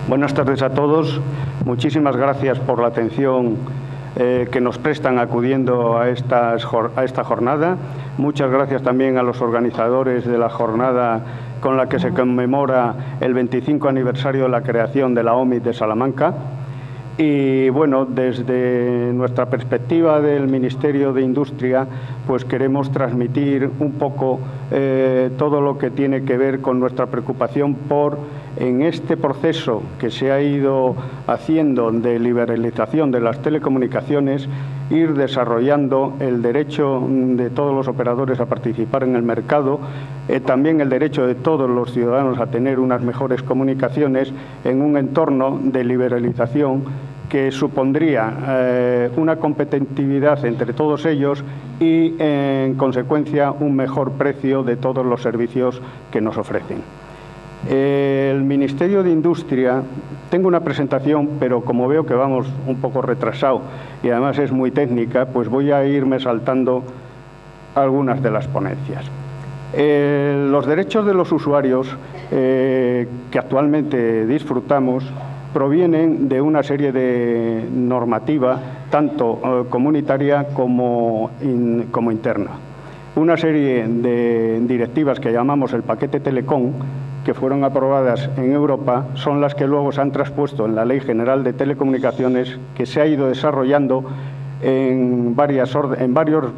Buenas tardes a todos. Muchísimas gracias por la atención que nos prestan acudiendo a esta jornada. Muchas gracias también a los organizadores de la jornada con la que se conmemora el 25 aniversario de la creación de la OMIT de Salamanca. Y bueno, desde nuestra perspectiva del Ministerio de Industria, pues queremos transmitir un poco todo lo que tiene que ver con nuestra preocupación por, en este proceso que se ha ido haciendo de liberalización de las telecomunicaciones, ir desarrollando el derecho de todos los operadores a participar en el mercado, también el derecho de todos los ciudadanos a tener unas mejores comunicaciones en un entorno de liberalización que supondría una competitividad entre todos ellos y, en consecuencia, un mejor precio de todos los servicios que nos ofrecen. El Ministerio de Industria, tengo una presentación, pero como veo que vamos un poco retrasado y además es muy técnica, pues voy a irme saltando algunas de las ponencias. Los derechos de los usuarios que actualmente disfrutamos provienen de una serie de normativa, tanto comunitaria como interna. Una serie de directivas que llamamos el paquete Telecom, que fueron aprobadas en Europa, son las que luego se han traspuesto en la Ley General de Telecomunicaciones, que se ha ido desarrollando en varios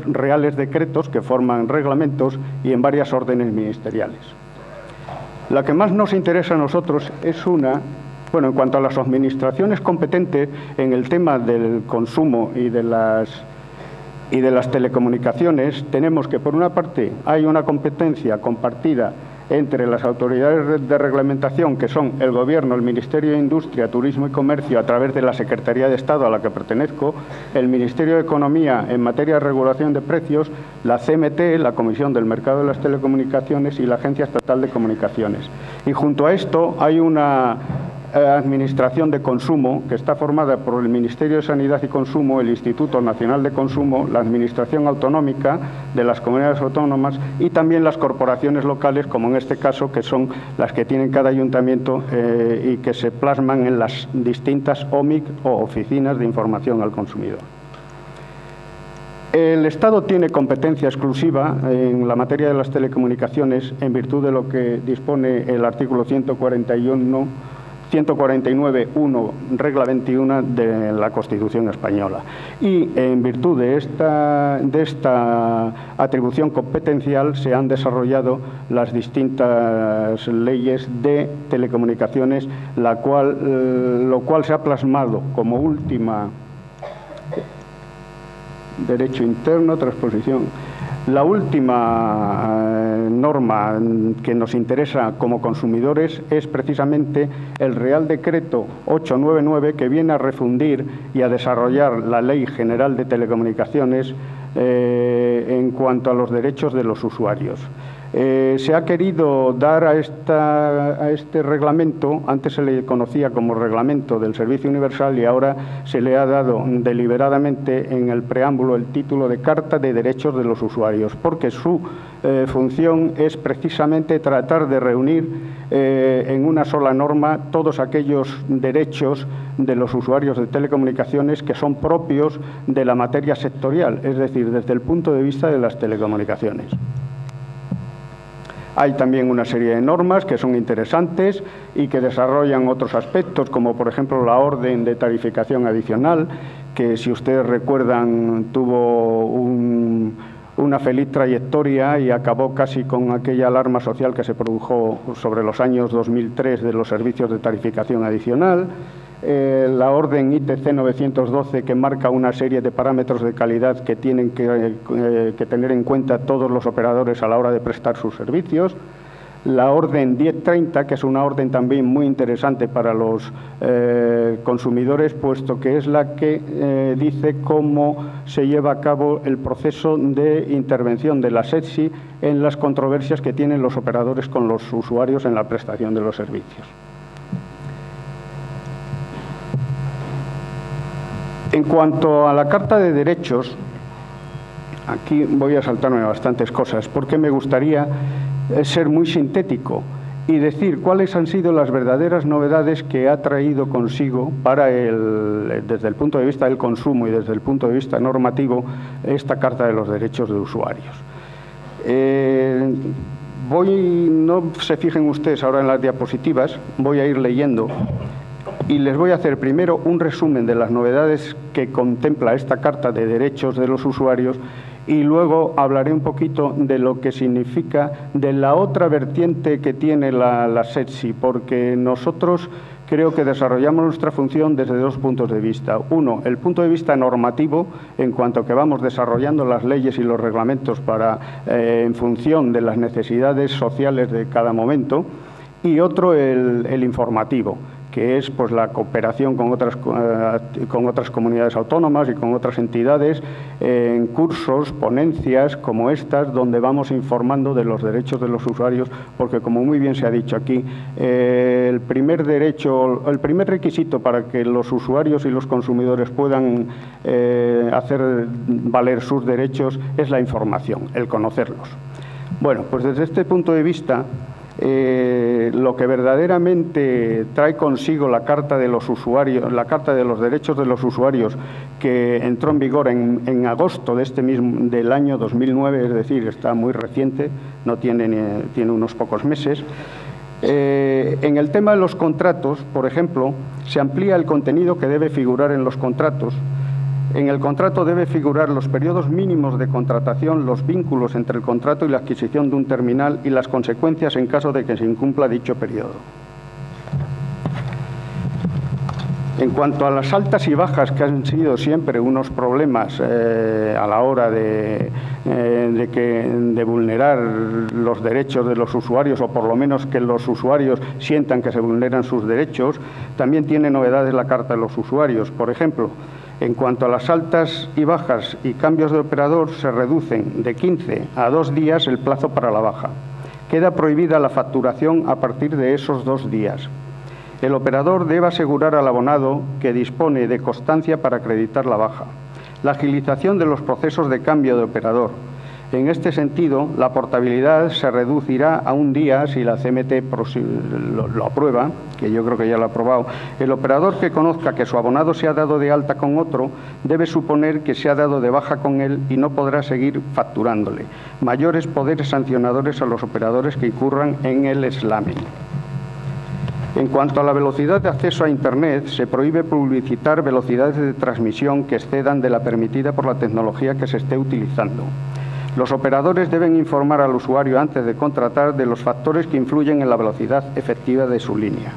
reales decretos que forman reglamentos y en varias órdenes ministeriales. La que más nos interesa a nosotros es en cuanto a las administraciones competentes en el tema del consumo y de las telecomunicaciones, tenemos que, por una parte, hay una competencia compartida entre las autoridades de reglamentación, que son el Gobierno, el Ministerio de Industria, Turismo y Comercio, a través de la Secretaría de Estado a la que pertenezco, el Ministerio de Economía en materia de regulación de precios, la CMT, la Comisión del Mercado de las Telecomunicaciones, y la Agencia Estatal de Comunicaciones. Y junto a esto hay una Administración de Consumo, que está formada por el Ministerio de Sanidad y Consumo, el Instituto Nacional de Consumo, la Administración Autonómica de las comunidades autónomas y también las corporaciones locales, como en este caso, que son las que tienen cada ayuntamiento y que se plasman en las distintas OMIC o Oficinas de Información al Consumidor. El Estado tiene competencia exclusiva en la materia de las telecomunicaciones en virtud de lo que dispone el artículo 149.1, regla 21 de la Constitución española. Y en virtud de esta atribución competencial se han desarrollado las distintas leyes de telecomunicaciones, lo cual se ha plasmado como última derecho interno, transposición. La última norma que nos interesa como consumidores es precisamente el Real Decreto 899, que viene a refundir y a desarrollar la Ley General de Telecomunicaciones en cuanto a los derechos de los usuarios. Se ha querido dar a este reglamento, antes se le conocía como Reglamento del Servicio Universal y ahora se le ha dado deliberadamente en el preámbulo el título de Carta de Derechos de los Usuarios, porque su función es precisamente tratar de reunir en una sola norma todos aquellos derechos de los usuarios de telecomunicaciones que son propios de la materia sectorial, es decir, desde el punto de vista de las telecomunicaciones. Hay también una serie de normas que son interesantes y que desarrollan otros aspectos, como por ejemplo la orden de tarificación adicional, que si ustedes recuerdan tuvo una feliz trayectoria y acabó casi con aquella alarma social que se produjo sobre los años 2003 de los servicios de tarificación adicional. La orden ITC 912, que marca una serie de parámetros de calidad que tienen que tener en cuenta todos los operadores a la hora de prestar sus servicios. La orden 1030, que es una orden también muy interesante para los consumidores, puesto que es la que dice cómo se lleva a cabo el proceso de intervención de la SETSI en las controversias que tienen los operadores con los usuarios en la prestación de los servicios. En cuanto a la Carta de Derechos, aquí voy a saltarme bastantes cosas porque me gustaría ser muy sintético y decir cuáles han sido las verdaderas novedades que ha traído consigo desde el punto de vista del consumo y desde el punto de vista normativo esta Carta de los Derechos de Usuarios. No se fijen ustedes ahora en las diapositivas, voy a ir leyendo y les voy a hacer primero un resumen de las novedades que contempla esta Carta de Derechos de los Usuarios y luego hablaré un poquito de lo que significa de la otra vertiente que tiene la SETSI, porque nosotros creo que desarrollamos nuestra función desde dos puntos de vista. Uno, el punto de vista normativo, en cuanto que vamos desarrollando las leyes y los reglamentos en función de las necesidades sociales de cada momento, y otro, el informativo, que es pues la cooperación con otras comunidades autónomas y con otras entidades en cursos, ponencias como estas, donde vamos informando de los derechos de los usuarios, porque como muy bien se ha dicho aquí, el primer requisito para que los usuarios y los consumidores puedan hacer valer sus derechos es la información, el conocerlos. Bueno, pues desde este punto de vista, lo que verdaderamente trae consigo la Carta de los Usuarios, la Carta de los Derechos de los Usuarios, que entró en vigor en agosto del año 2009, es decir, está muy reciente, tiene unos pocos meses. En el tema de los contratos, por ejemplo, se amplía el contenido que debe figurar en los contratos. En el contrato debe figurar los periodos mínimos de contratación, los vínculos entre el contrato y la adquisición de un terminal y las consecuencias en caso de que se incumpla dicho periodo. En cuanto a las altas y bajas, que han sido siempre unos problemas a la hora de vulnerar los derechos de los usuarios, o por lo menos que los usuarios sientan que se vulneran sus derechos, también tiene novedades la Carta de los Usuarios. Por ejemplo, en cuanto a las altas y bajas y cambios de operador, se reducen de 15 a 2 días el plazo para la baja. Queda prohibida la facturación a partir de esos 2 días. El operador debe asegurar al abonado que dispone de constancia para acreditar la baja. La agilización de los procesos de cambio de operador. En este sentido, la portabilidad se reducirá a 1 día si la CMT lo aprueba, que yo creo que ya lo ha aprobado. El operador que conozca que su abonado se ha dado de alta con otro debe suponer que se ha dado de baja con él y no podrá seguir facturándole. Mayores poderes sancionadores a los operadores que incurran en el slamming. En cuanto a la velocidad de acceso a Internet, se prohíbe publicitar velocidades de transmisión que excedan de la permitida por la tecnología que se esté utilizando. Los operadores deben informar al usuario antes de contratar de los factores que influyen en la velocidad efectiva de su línea.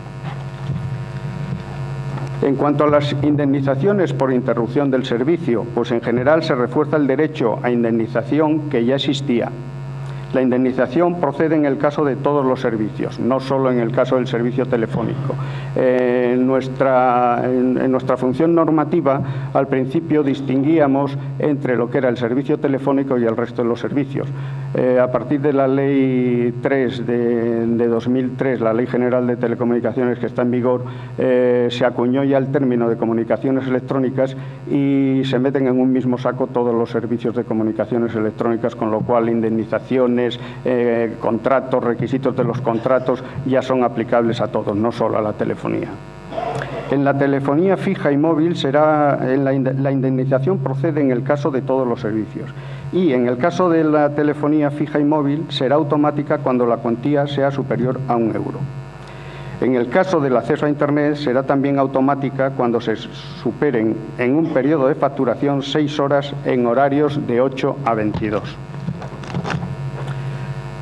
En cuanto a las indemnizaciones por interrupción del servicio, pues en general se refuerza el derecho a indemnización que ya existía. La indemnización procede en el caso de todos los servicios, no solo en el caso del servicio telefónico. En nuestra función normativa, al principio distinguíamos entre lo que era el servicio telefónico y el resto de los servicios. A partir de la Ley 3 de 2003, la Ley General de Telecomunicaciones que está en vigor, se acuñó ya el término de comunicaciones electrónicas y se meten en un mismo saco todos los servicios de comunicaciones electrónicas, con lo cual indemnizaciones, contratos, requisitos de los contratos ya son aplicables a todos, no solo a la telefonía. En la telefonía fija y móvil la indemnización procede en el caso de todos los servicios, y en el caso de la telefonía fija y móvil será automática cuando la cuantía sea superior a 1 euro. En el caso del acceso a Internet será también automática cuando se superen en un periodo de facturación 6 horas en horarios de 8 a 22.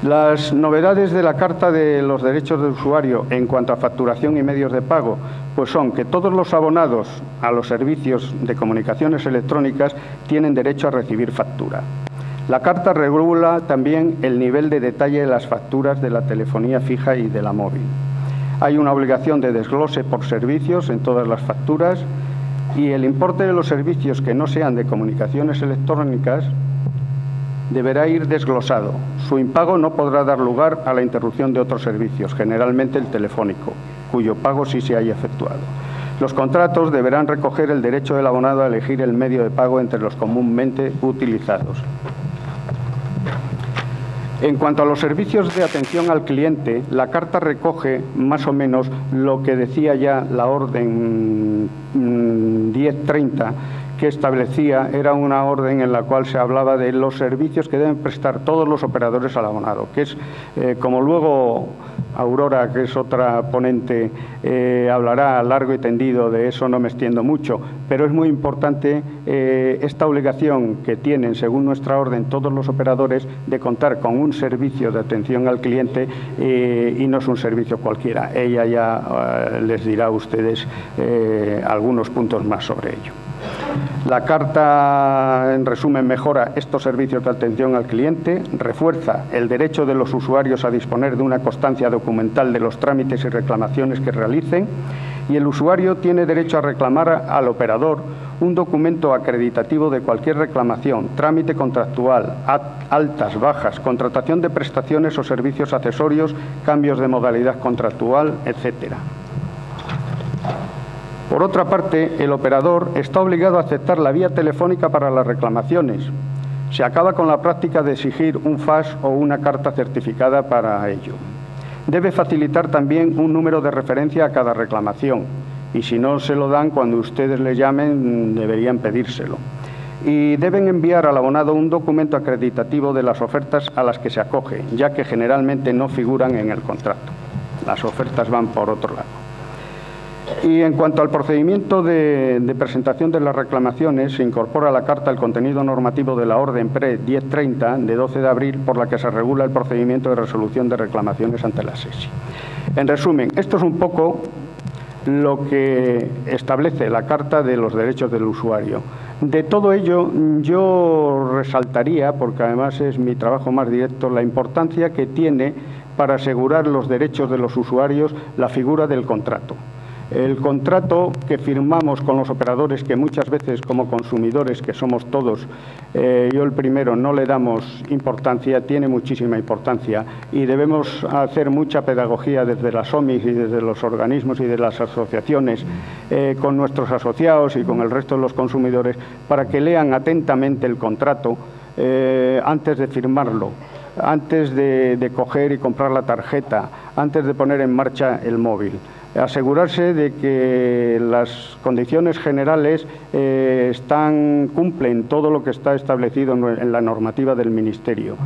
Las novedades de la Carta de los Derechos del Usuario en cuanto a facturación y medios de pago, pues son que todos los abonados a los servicios de comunicaciones electrónicas tienen derecho a recibir factura. La Carta regula también el nivel de detalle de las facturas de la telefonía fija y de la móvil. Hay una obligación de desglose por servicios en todas las facturas, y el importe de los servicios que no sean de comunicaciones electrónicas deberá ir desglosado. Su impago no podrá dar lugar a la interrupción de otros servicios, generalmente el telefónico, cuyo pago sí se haya efectuado. Los contratos deberán recoger el derecho del abonado a elegir el medio de pago entre los comúnmente utilizados. En cuanto a los servicios de atención al cliente, la carta recoge más o menos lo que decía ya la orden 1030, que establecía, era una orden en la cual se hablaba de los servicios que deben prestar todos los operadores al abonado, que es, como luego Aurora, que es otra ponente, hablará largo y tendido de eso, no me extiendo mucho, pero es muy importante esta obligación que tienen, según nuestra orden, todos los operadores de contar con un servicio de atención al cliente y no es un servicio cualquiera. Ella ya les dirá a ustedes algunos puntos más sobre ello. La carta, en resumen, mejora estos servicios de atención al cliente, refuerza el derecho de los usuarios a disponer de una constancia documental de los trámites y reclamaciones que realicen, y el usuario tiene derecho a reclamar al operador un documento acreditativo de cualquier reclamación, trámite contractual, altas, bajas, contratación de prestaciones o servicios accesorios, cambios de modalidad contractual, etcétera. Por otra parte, el operador está obligado a aceptar la vía telefónica para las reclamaciones. Se acaba con la práctica de exigir un fax o una carta certificada para ello. Debe facilitar también un número de referencia a cada reclamación y si no se lo dan, cuando ustedes le llamen, deberían pedírselo. Y deben enviar al abonado un documento acreditativo de las ofertas a las que se acoge, ya que generalmente no figuran en el contrato. Las ofertas van por otro lado. Y en cuanto al procedimiento de presentación de las reclamaciones, se incorpora a la carta el contenido normativo de la Orden PRE 1030 de 12 de abril por la que se regula el procedimiento de resolución de reclamaciones ante la SESI. En resumen, esto es un poco lo que establece la Carta de los Derechos del Usuario. De todo ello, yo resaltaría, porque además es mi trabajo más directo, la importancia que tiene para asegurar los derechos de los usuarios la figura del contrato. El contrato que firmamos con los operadores, que muchas veces como consumidores, que somos todos, yo el primero, no le damos importancia, tiene muchísima importancia y debemos hacer mucha pedagogía desde las OMIs y desde los organismos y de las asociaciones con nuestros asociados y con el resto de los consumidores para que lean atentamente el contrato antes de firmarlo, antes de coger y comprar la tarjeta, antes de poner en marcha el móvil. Asegurarse de que las condiciones generales cumplen todo lo que está establecido en la normativa del Ministerio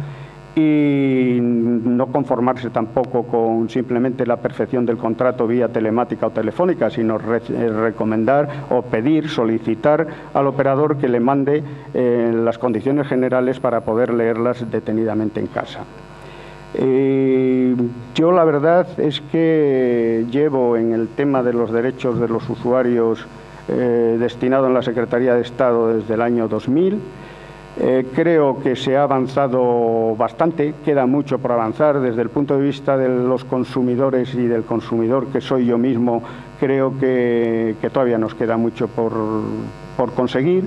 y no conformarse tampoco con simplemente la perfección del contrato vía telemática o telefónica, sino recomendar o pedir, solicitar al operador que le mande las condiciones generales para poder leerlas detenidamente en casa. Yo la verdad es que llevo en el tema de los derechos de los usuarios destinado en la Secretaría de Estado desde el año 2000. Creo que se ha avanzado bastante, queda mucho por avanzar. Desde el punto de vista de los consumidores y del consumidor que soy yo mismo, creo que todavía nos queda mucho por conseguir.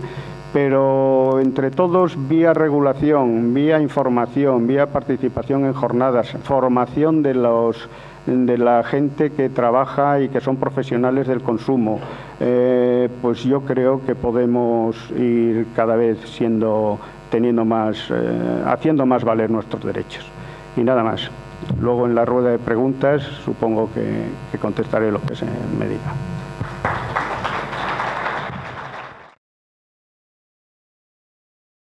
Pero entre todos, vía regulación, vía información, vía participación en jornadas, formación de la gente que trabaja y que son profesionales del consumo, pues yo creo que podemos ir cada vez haciendo más valer nuestros derechos. Y nada más. Luego en la rueda de preguntas supongo que contestaré lo que se me diga.